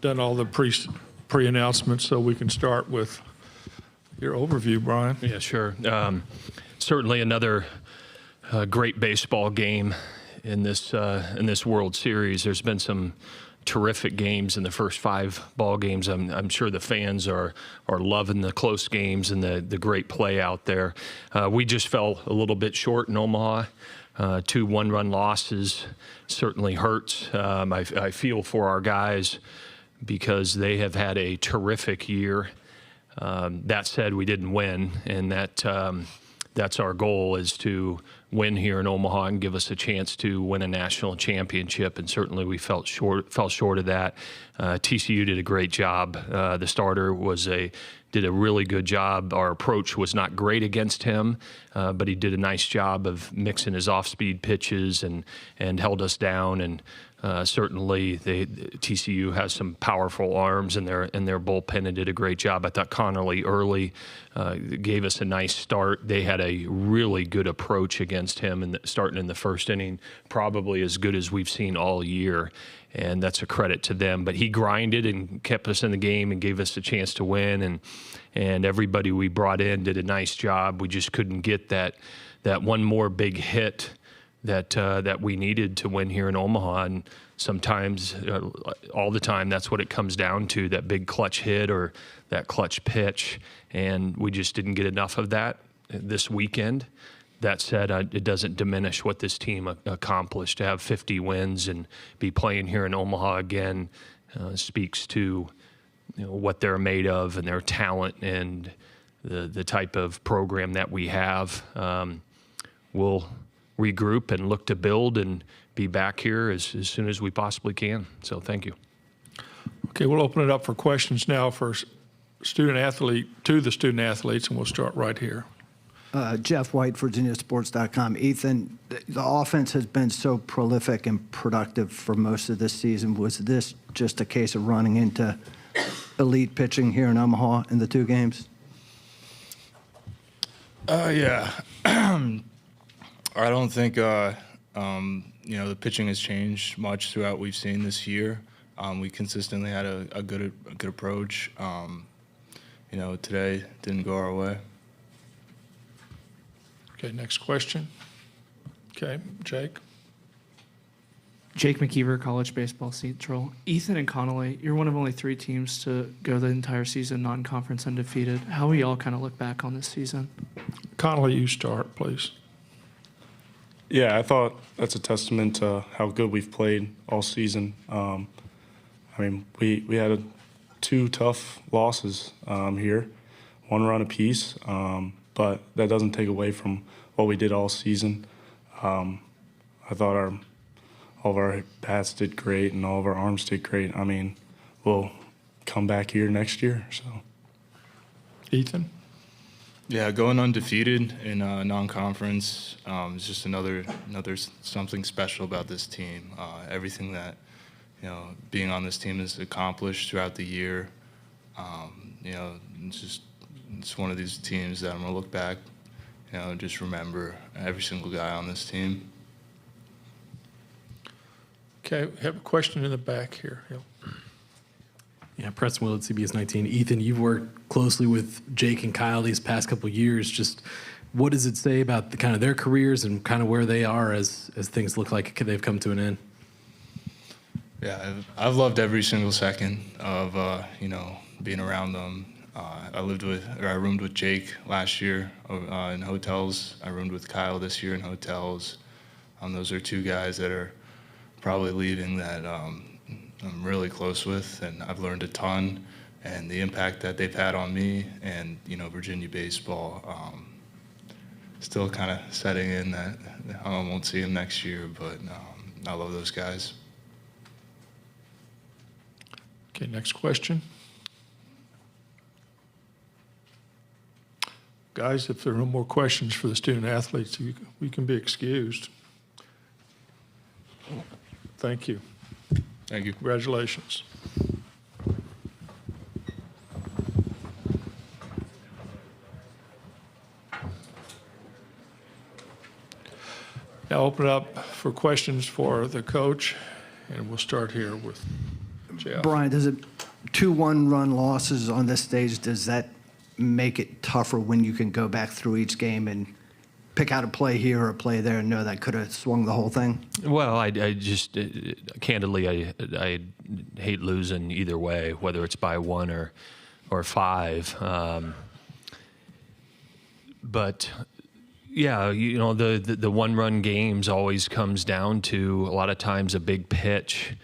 done all the pre-announcements, so we can start with your overview, Brian. Yeah, sure. Certainly another great baseball game in this World Series. There's been some terrific games in the first 5 ball games. I'm sure the fans are loving the close games and the great play out there. We just fell a little bit short in Omaha. 2 one-run losses certainly hurts. I feel for our guys because they have had a terrific year. That said, we didn't win, and that's our goal, is to win here in Omaha and give us a chance to win a national championship, and certainly we fell short of that. TCU did a great job. The starter did a really good job. Our approach was not great against him, but he did a nice job of mixing his off-speed pitches and held us down. And certainly TCU has some powerful arms in their bullpen and did a great job. I thought Connolly early gave us a nice start. They had a really good approach against him starting in the first inning, probably as good as we've seen all year. And that's a credit to them. But he grinded and kept us in the game and gave us a chance to win. And everybody we brought in did a nice job. We just couldn't get that one more big hit that we needed to win here in Omaha. And sometimes, all the time, that's what it comes down to, that big clutch hit or that clutch pitch. And we just didn't get enough of that this weekend. That said, it doesn't diminish what this team accomplished. To have 50 wins and be playing here in Omaha again speaks to what they're made of and their talent and the type of program that we have. We'll regroup and look to build and be back here as soon as we possibly can. So thank you. Okay, we'll open it up for questions now for the student athletes, and we'll start right here. Jeff White, VirginiaSports.com. Ethan, the offense has been so prolific and productive for most of this season. Was this just a case of running into elite pitching here in Omaha in the 2 games? Yeah. I don't think the pitching has changed much throughout we've seen this year. We consistently had a good approach. Today didn't go our way. Okay, next question. Okay, Jake. Jake McKeever, College Baseball Central. Ethan and Connolly, you're one of only 3 teams to go the entire season non-conference undefeated. How will y'all kind of look back on this season? Connolly, you start, please. Yeah, I thought that's a testament to how good we've played all season. We had 2 tough losses here, 1 run apiece, but that doesn't take away from what we did all season. I thought all of our bats did great and all of our arms did great. We'll come back here next year. So, Ethan? Yeah, going undefeated in non-conference is just another something special about this team. Everything that being on this team has accomplished throughout the year. It's one of these teams that I'm gonna look back, just remember every single guy on this team. Okay, we have a question in the back here. Yep. Yeah, Preston Willett, CBS 19. Ethan, you've worked closely with Jake and Kyle these past couple of years. Just what does it say about the kind of their careers and kind of where they are as things look like they've come to an end? Yeah, I've loved every single second of being around them. I roomed with Jake last year in hotels. I roomed with Kyle this year in hotels. Those are 2 guys that are probably leaving that I'm really close with, and I've learned a ton. And the impact that they've had on me and Virginia baseball, still kind of setting in that I won't see them next year, but I love those guys. Okay, next question. Guys, if there are no more questions for the student athletes, we can be excused. Thank you. Thank you. Congratulations. Now open it up for questions for the coach, and we'll start here with Jeff. Brian, does it 2 one-run losses on this stage, does that make it tougher when you can go back through each game and pick out a play here or a play there and know that could have swung the whole thing? Well, I just candidly, I hate losing either way, whether it's by 1 or 5. But yeah, the one-run games always comes down to a lot of times a big pitch.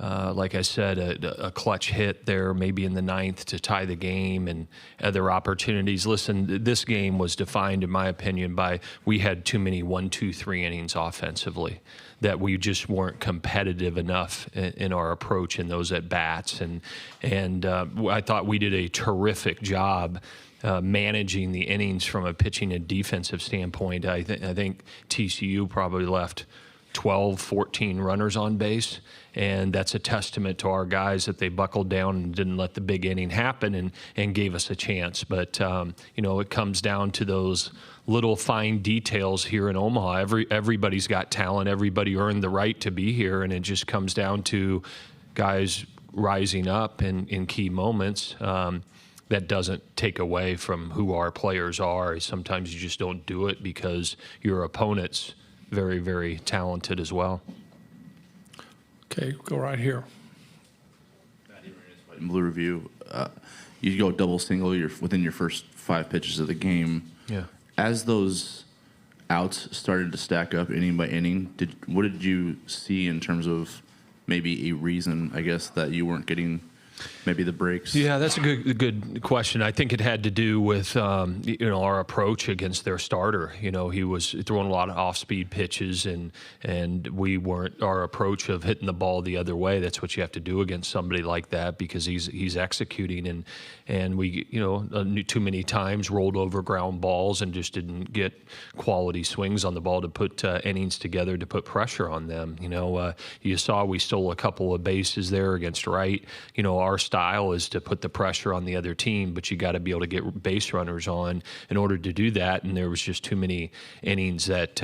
Like I said, a clutch hit there, maybe in the 9th to tie the game, and other opportunities. Listen, this game was defined, in my opinion, by we had too many 1, 2, 3 innings offensively, that we just weren't competitive enough in our approach in those at bats, and I thought we did a terrific job. Managing the innings from a pitching and defensive standpoint. I think TCU probably left 12, 14 runners on base, and that's a testament to our guys that they buckled down and didn't let the big inning happen and gave us a chance. But, it comes down to those little fine details here in Omaha. Everybody's got talent. Everybody earned the right to be here, and it just comes down to guys rising up in key moments. That doesn't take away from who our players are. Sometimes you just don't do it because your opponent's very, very talented as well. Okay, go right here. In Blue Review, you go double single. You're within your first 5 pitches of the game. Yeah. As those outs started to stack up inning by inning, what did you see in terms of maybe a reason, I guess, that you weren't getting maybe the breaks? Yeah, that's a good question. I think it had to do with our approach against their starter. He was throwing a lot of off-speed pitches, and we weren't. Our approach of hitting the ball the other way. That's what you have to do against somebody like that, because he's executing, and we too many times rolled over ground balls and just didn't get quality swings on the ball to put innings together to put pressure on them. You saw we stole a couple of bases there against Wright. Our style is to put the pressure on the other team, but you got to be able to get base runners on in order to do that. And there was just too many innings that,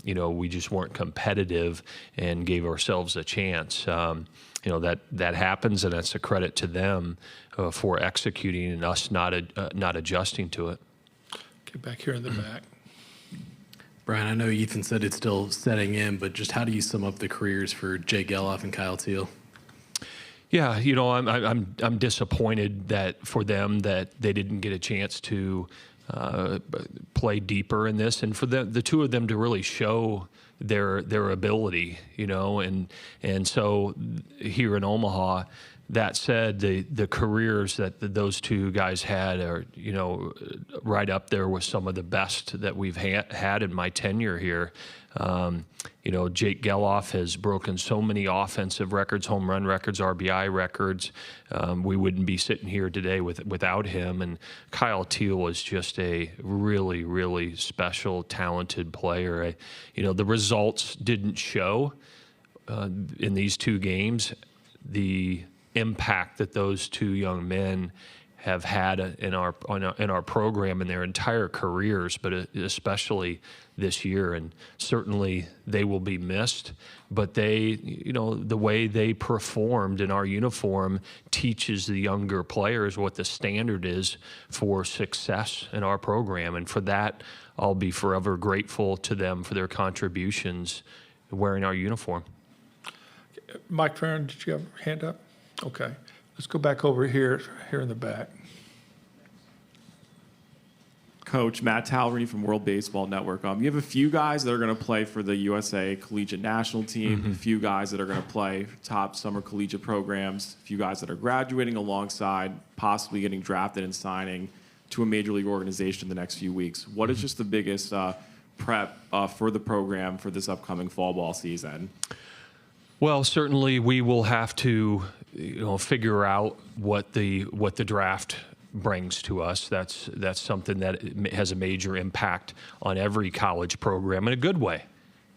we just weren't competitive and gave ourselves a chance. That happens, and that's a credit to them for executing and us not adjusting to it. Okay, back here in the back. Brian, I know Ethan said it's still setting in, but just how do you sum up the careers for Jay Geloff and Kyle Teal? Yeah, I'm disappointed that for them that they didn't get a chance to play deeper in this, and for the two of them to really show their ability, and so here in Omaha. That said, the careers that those two guys had are, right up there with some of the best that we've had in my tenure here. Jake Geloff has broken so many offensive records, home run records, RBI records. We wouldn't be sitting here today without him. And Kyle Teal is just a really, really special, talented player. The results didn't show in these 2 games. The impact that those 2 young men have had in our program in their entire careers, but especially this year, and certainly they will be missed. But they, the way they performed in our uniform teaches the younger players what the standard is for success in our program, and for that, I'll be forever grateful to them for their contributions wearing our uniform. Mike Farron, did you have your hand up? Okay. Let's go back over here in the back. Coach, Matt Tallery from World Baseball Network. You have a few guys that are going to play for the USA Collegiate National Team, a few guys that are going to play top summer collegiate programs, a few guys that are graduating alongside, possibly getting drafted and signing to a major league organization in the next few weeks. What is just the biggest prep for the program for this upcoming fall ball season? Well, certainly we will have to, figure out what the draft brings to us. That's something that has a major impact on every college program in a good way,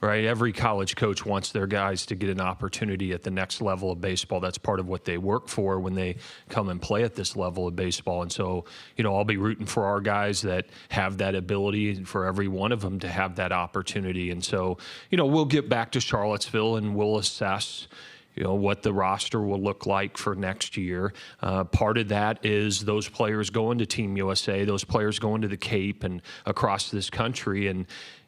right? Every college coach wants their guys to get an opportunity at the next level of baseball. That's part of what they work for when they come and play at this level of baseball. And so, I'll be rooting for our guys that have that ability, and for every one of them to have that opportunity. And so, we'll get back to Charlottesville and we'll assess what the roster will look like for next year. Part of that is those players going to Team USA, those players going to the Cape and across this country and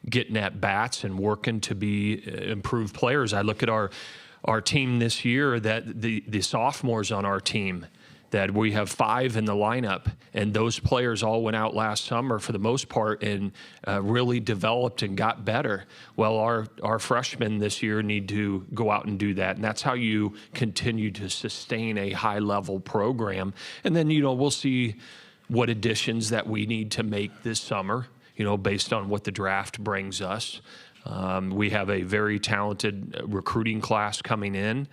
getting at bats and working to be improved players. I look at our team this year, that the sophomores on our team, that we have 5 in the lineup, and those players all went out last summer for the most part and really developed and got better. Well, our freshmen this year need to go out and do that, and that's how you continue to sustain a high-level program. And then, we'll see what additions that we need to make this summer, based on what the draft brings us. We have a very talented recruiting class coming in.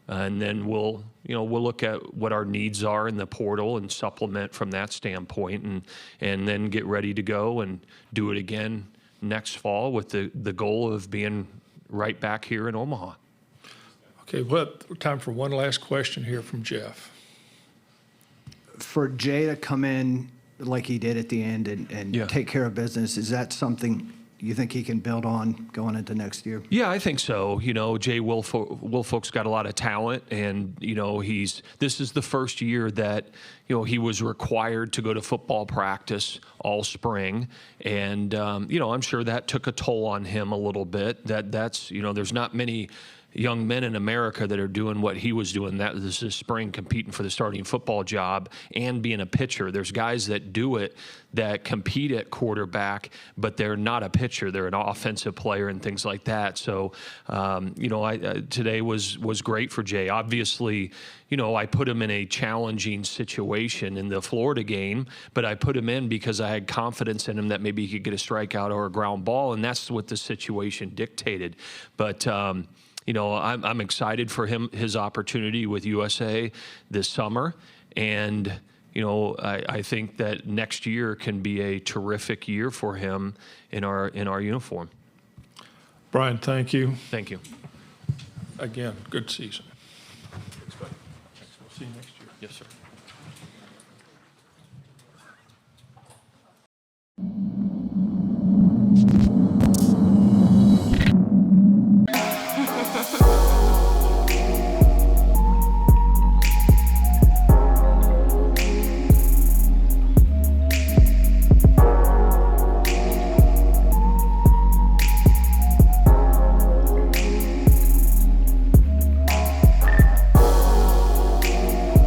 And then we'll look at what our needs are in the portal and supplement from that standpoint, and then get ready to go and do it again next fall with the goal of being right back here in Omaha. Okay, well, time for one last question here from Jeff. For Jay to come in like he did at the end and take care of business, is that something you think he can build on going into next year? Yeah, I think so. Jay Wilfolk's got a lot of talent, and this is the first year that he was required to go to football practice all spring, and I'm sure that took a toll on him a little bit. That's there's not many young men in America that are doing what he was doing this spring, competing for the starting football job and being a pitcher. There's guys that do it that compete at quarterback, but they're not a pitcher. They're an offensive player and things like that. So, today was great for Jay. Obviously, I put him in a challenging situation in the Florida game, but I put him in because I had confidence in him that maybe he could get a strikeout or a ground ball, and that's what the situation dictated. But, I'm excited for his opportunity with USA this summer, and I think that next year can be a terrific year for him in our uniform. Brian, thank you. Thank you. Again, good season. We'll see you next year. Yes, sir.